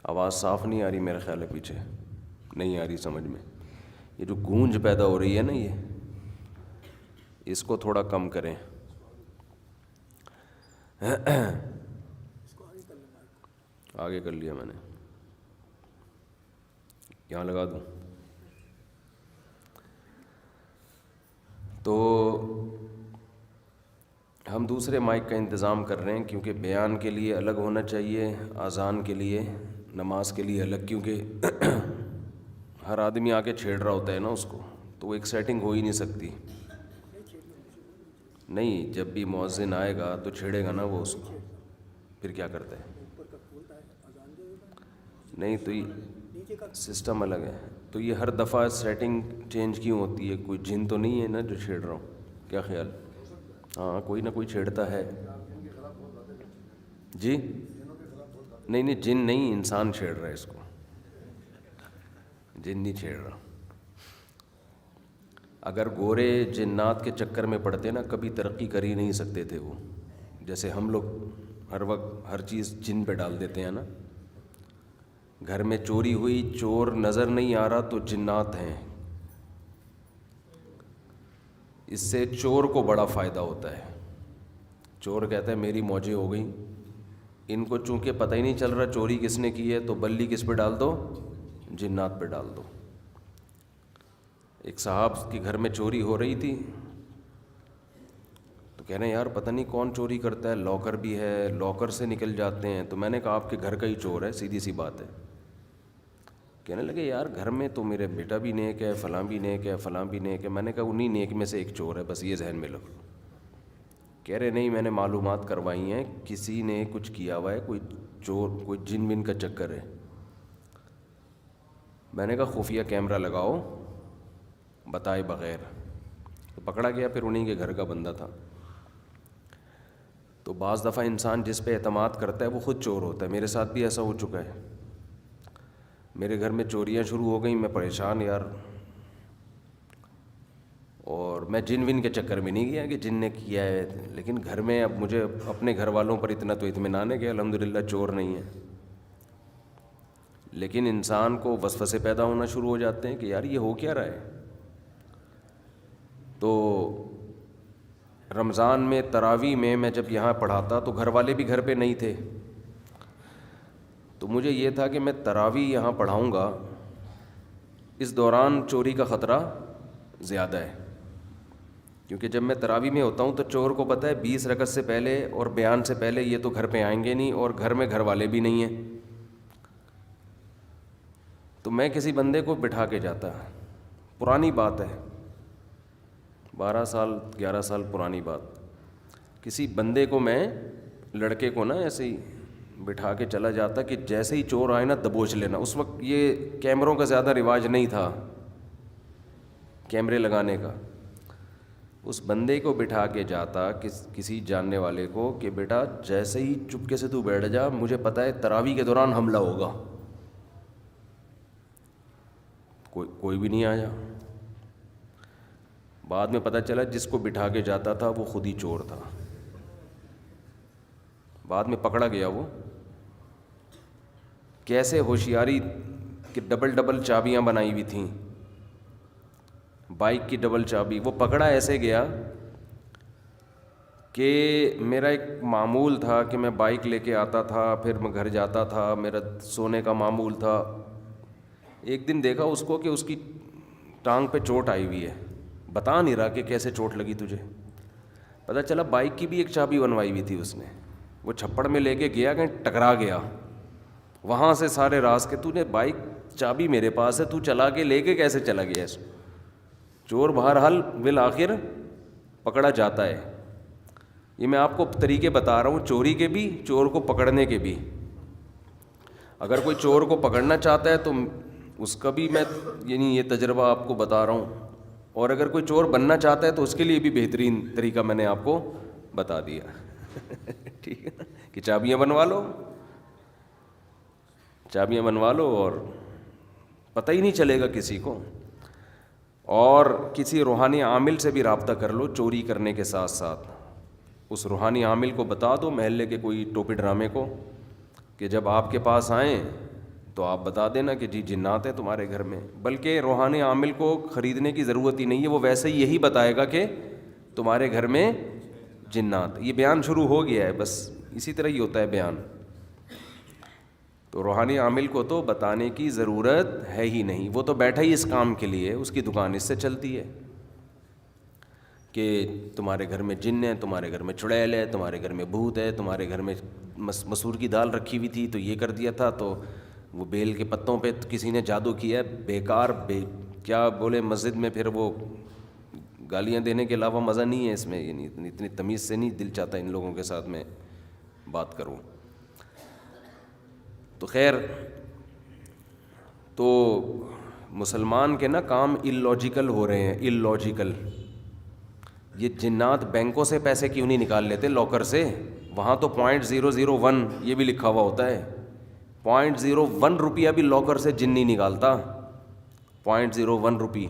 آواز صاف نہیں آ رہی میرا خیال ہے، پیچھے نہیں آ رہی سمجھ میں. یہ جو گونج پیدا ہو رہی ہے نا، اس کو تھوڑا کم کریں. آگے کر لیا میں نے، یہاں لگا دوں. تو ہم دوسرے مائک کا انتظام کر رہے ہیں، کیونکہ بیان کے لیے الگ ہونا چاہیے، اذان کے لیے، نماز کے لیے الگ، کیونکہ ہر آدمی آ کے چھیڑ رہا ہوتا ہے نا اس کو، تو وہ ایک سیٹنگ ہو ہی نہیں سکتی. نہیں، جب بھی مؤذن آئے گا تو چھیڑے گا نا وہ اس کو، پھر کیا کرتا ہے؟ نہیں، تو یہ سسٹم الگ ہے. تو یہ ہر دفعہ سیٹنگ چینج کیوں ہوتی ہے؟ کوئی جن تو نہیں ہے نا جو چھیڑ رہا ہوں؟ کیا خیال؟ ہاں، کوئی نہ کوئی چھیڑتا ہے. جی نہیں نہیں، جن نہیں، انسان چھیڑ رہا ہے اس کو، جن نہیں چھیڑ رہا. اگر گورے جنات کے چکر میں پڑتے نا، کبھی ترقی کر ہی نہیں سکتے تھے وہ. جیسے ہم لوگ ہر وقت ہر چیز جن پہ ڈال دیتے ہیں نا. گھر میں چوری ہوئی، چور نظر نہیں آ رہا تو جنات ہیں. اس سے چور کو بڑا فائدہ ہوتا ہے. چور کہتا ہے میری موجیں ہو گئیں. ان کو چونکہ پتہ ہی نہیں چل رہا چوری کس نے کی ہے، تو بلی کس پہ ڈال دو؟ جنات پہ ڈال دو. ایک صاحب کے گھر میں چوری ہو رہی تھی، تو کہہ رہے ہیں یار پتہ نہیں کون چوری کرتا ہے، لاکر بھی ہے، لاکر سے نکل جاتے ہیں. تو میں نے کہا آپ کے گھر کا ہی چور ہے، سیدھی سی بات ہے. کہنے لگے یار گھر میں تو میرے بیٹا بھی نیک ہے، فلاں بھی نیک ہے، فلاں بھی نیک ہے. میں نے کہا انہی نیک میں سے ایک چور ہے، بس یہ ذہن میں رکھو. کہہ رہے نہیں، میں نے معلومات کروائی ہیں، کسی نے کچھ کیا ہوا ہے، کوئی چور، کوئی جن ون کا چکر ہے. میں نے کہا خفیہ کیمرہ لگاؤ بتائے بغیر. تو پکڑا گیا، پھر انہیں کے گھر کا بندہ تھا. تو بعض دفعہ انسان جس پہ اعتماد کرتا ہے وہ خود چور ہوتا ہے. میرے ساتھ بھی ایسا ہو چکا ہے. میرے گھر میں چوریاں شروع ہو گئیں، میں پریشان یار. اور میں جن ون کے چکر میں نہیں گیا کہ جن نے کیا ہے، لیکن گھر میں اب مجھے اپنے گھر والوں پر اتنا تو اطمینان ہے کہ الحمدللہ چور نہیں ہے. لیکن انسان کو وسوسے پیدا ہونا شروع ہو جاتے ہیں کہ یار یہ ہو کیا رہا ہے. تو رمضان میں تراویح میں جب یہاں پڑھاتا تو گھر والے بھی گھر پہ نہیں تھے. تو مجھے یہ تھا کہ میں تراویح یہاں پڑھاؤں گا، اس دوران چوری کا خطرہ زیادہ ہے. کیونکہ جب میں تراویح میں ہوتا ہوں تو چور کو پتہ ہے 20 رکعت سے پہلے اور بیان سے پہلے یہ تو گھر پہ آئیں گے نہیں، اور گھر میں گھر والے بھی نہیں ہیں. تو میں کسی بندے کو بٹھا کے جاتا، پرانی بات ہے، 12 سال 11 سال پرانی بات. کسی بندے کو میں، لڑکے کو نا ایسے ہی بٹھا کے چلا جاتا کہ جیسے ہی چور آئے نا دبوچ لینا. اس وقت یہ کیمروں کا زیادہ رواج نہیں تھا، کیمرے لگانے کا. اس بندے کو بٹھا کے جاتا کسی جاننے والے کو کہ بیٹا جیسے ہی چپکے سے تو بیٹھ جا، مجھے پتہ ہے تراویح کے دوران حملہ ہوگا. کوئی بھی نہیں آیا. بعد میں پتہ چلا جس کو بٹھا کے جاتا تھا وہ خود ہی چور تھا. بعد میں پکڑا گیا. وہ کیسے ہوشیاری کہ ڈبل چابیاں بنائی ہوئی تھیں، بائک کی ڈبل چابی. وہ پکڑا ایسے گیا کہ میرا ایک معمول تھا کہ میں بائک لے کے آتا تھا، پھر میں گھر جاتا تھا، میرا سونے کا معمول تھا. ایک دن دیکھا اس کو کہ اس کی ٹانگ پہ چوٹ آئی ہوئی ہے. بتا نہیں رہا کہ کیسے چوٹ لگی تجھے. پتہ چلا بائک کی بھی ایک چابی بنوائی ہوئی تھی اس نے. وہ چھپڑ میں لے کے گیا کہ ٹکرا گیا. وہاں سے سارے راز کہ تو نے بائک چابی میرے پاس ہے، تو چلا کے لے کے کیسے چلا گیا اس کو. چور بہرحال بالآخر پکڑا جاتا ہے. یہ میں آپ کو طریقے بتا رہا ہوں، چوری کے بھی، چور کو پکڑنے کے بھی. اگر کوئی چور کو پکڑنا چاہتا ہے تو اس کا بھی میں یعنی یہ تجربہ آپ کو بتا رہا ہوں، اور اگر کوئی چور بننا چاہتا ہے تو اس کے لیے بھی بہترین طریقہ میں نے آپ کو بتا دیا. ٹھیک ہے نا، کہ چابیاں بنوا لو، چابیاں بنوا لو اور پتہ ہی نہیں چلے گا کسی کو. اور کسی روحانی عامل سے بھی رابطہ کر لو چوری کرنے کے ساتھ ساتھ. اس روحانی عامل کو بتا دو، محلے کے کوئی ٹوپی ڈرامے کو، کہ جب آپ کے پاس آئیں تو آپ بتا دینا کہ جی جنات ہیں تمہارے گھر میں. بلکہ روحانی عامل کو خریدنے کی ضرورت ہی نہیں ہے, وہ ویسے ہی یہی بتائے گا کہ تمہارے گھر میں جنات. یہ بیان شروع ہو گیا ہے, بس اسی طرح ہی ہوتا ہے بیان. تو روحانی عامل کو تو بتانے کی ضرورت ہے ہی نہیں, وہ تو بیٹھا ہی اس کام کے لیے, اس کی دکان اس سے چلتی ہے کہ تمہارے گھر میں جن ہے, تمہارے گھر میں چڑیل ہے, تمہارے گھر میں بھوت ہے, تمہارے گھر میں مسور کی دال رکھی ہوئی تھی تو یہ کر دیا تھا, تو وہ بیل کے پتوں پہ کسی نے جادو کیا ہے. بیکار کیا بولے مسجد میں, پھر وہ گالیاں دینے کے علاوہ مزہ نہیں ہے اس میں. یعنی اتنی تمیز سے نہیں دل چاہتا ان لوگوں کے ساتھ میں بات کروں. تو خیر, تو مسلمان کے نا کام اللاجیکل ہو رہے ہیں, اللاجیکل. یہ جنات بینکوں سے پیسے کیوں نہیں نکال لیتے, لاکر سے؟ وہاں تو 0.001 یہ بھی لکھا ہوا ہوتا ہے, 0.01 روپیہ بھی لاکر سے جن نہیں نکالتا, 0.01 روپی.